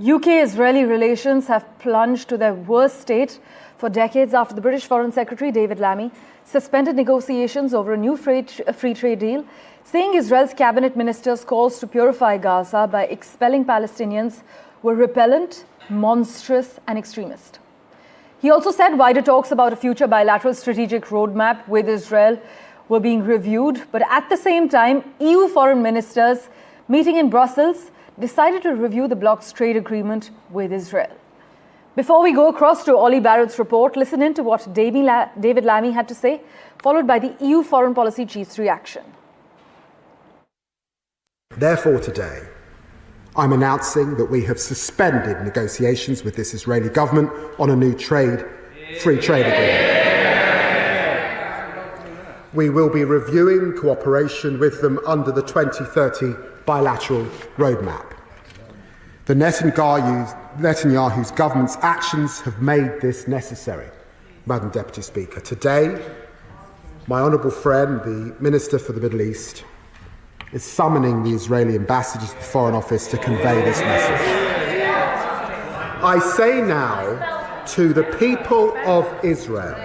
UK-Israeli relations have plunged to their worst state for decades after the British Foreign Secretary David Lammy suspended negotiations over a new free trade deal, saying Israel's cabinet minister's calls to purify Gaza by expelling Palestinians were repellent, monstrous and extremist. He also said wider talks about a future bilateral strategic roadmap with Israel were being reviewed, but at the same time, EU foreign ministers meeting in Brussels decided to review the bloc's trade agreement with Israel. Before we go across to Olly Barratt's report, listen in to what David Lammy had to say, followed by the EU Foreign Policy Chief's reaction. Therefore, today, I'm announcing that we have suspended negotiations with this Israeli government on a new free trade agreement. We will be reviewing cooperation with them under the 2030 bilateral roadmap. The Netanyahu's government's actions have made this necessary. Madam Deputy Speaker, today, my honourable friend, the Minister for the Middle East, is summoning the Israeli ambassador to the Foreign Office to convey this message. I say now to the people of Israel,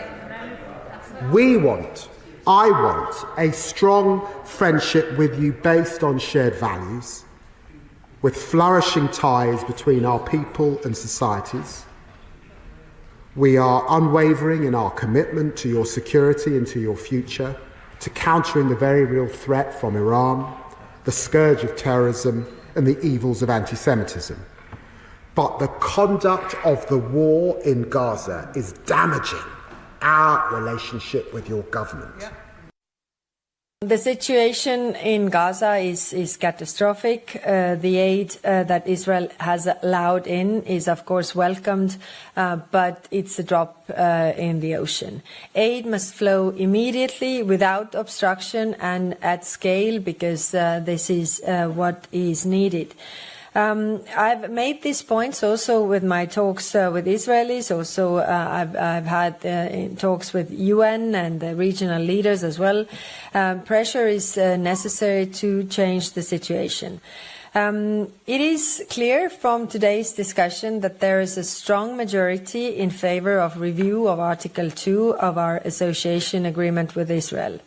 I want a strong friendship with you based on shared values, with flourishing ties between our people and societies. We are unwavering in our commitment to your security and to your future, to countering the very real threat from Iran, the scourge of terrorism and the evils of anti-Semitism. But the conduct of the war in Gaza is damaging our relationship with your government. Yeah. The situation in Gaza is catastrophic. The aid that Israel has allowed in is, of course, welcomed, but it's a drop in the ocean. Aid must flow immediately, without obstruction and at scale, because this is what is needed. I've made these points also with my talks with Israelis. Also, I've had talks with UN and the regional leaders as well. Pressure is necessary to change the situation. It is clear from today's discussion that there is a strong majority in favor of review of Article 2 of our association agreement with Israel.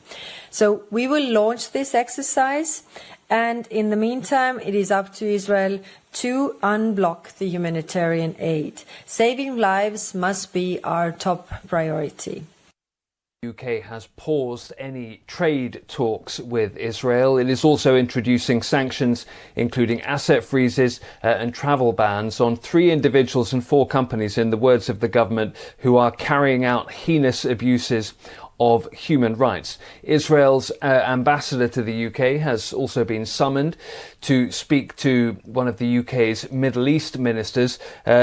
So we will launch this exercise. And in the meantime, it is up to Israel to unblock the humanitarian aid. Saving lives must be our top priority. The UK has paused any trade talks with Israel. It is also introducing sanctions, including asset freezes and travel bans on 3 individuals and 4 companies, in the words of the government, who are carrying out heinous abuses of human rights. Israel's ambassador to the UK has also been summoned to speak to one of the UK's Middle East ministers,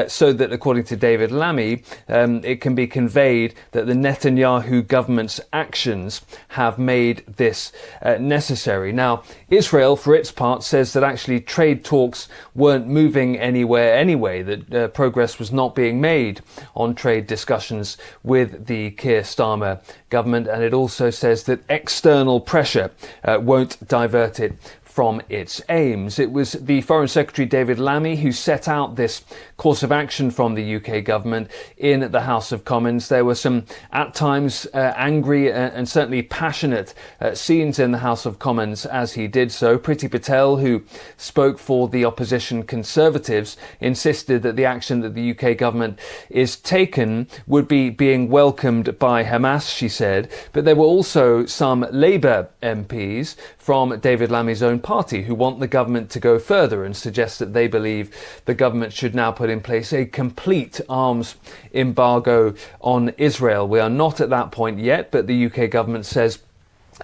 so that, according to David Lammy, it can be conveyed that the Netanyahu government's actions have made this necessary. Now, Israel, for its part, says that actually trade talks weren't moving anywhere anyway, that progress was not being made on trade discussions with the Keir Starmer government, and it also says that external pressure won't divert it from its aims. It was the Foreign Secretary David Lammy who set out this course of action from the UK government in the House of Commons. There were some, at times, angry and certainly passionate scenes in the House of Commons as he did so. Priti Patel, who spoke for the opposition Conservatives, insisted that the action that the UK government is taken would be being welcomed by Hamas, she said. But there were also some Labour MPs from David Lammy's own party who want the government to go further and suggest that they believe the government should now put in place a complete arms embargo on Israel. We are not at that point yet, but the UK government says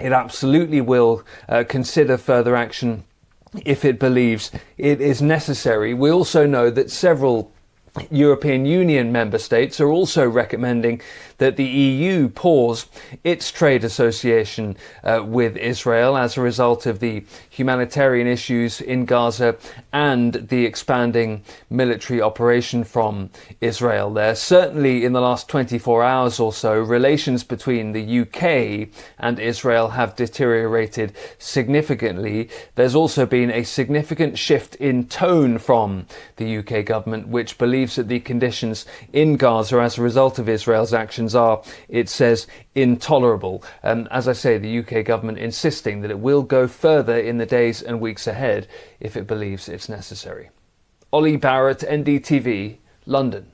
it absolutely will consider further action if it believes it is necessary. We also know that several European Union member states are also recommending that the EU pause its trade association with Israel as a result of the humanitarian issues in Gaza and the expanding military operation from Israel there. Certainly in the last 24 hours or so, relations between the UK and Israel have deteriorated significantly. There's also been a significant shift in tone from the UK government, which believes that the conditions in Gaza as a result of Israel's actions are, it says, intolerable. As I say, the UK government insisting that it will go further in the days and weeks ahead if it believes it's necessary. Olly Barrat, NDTV, London.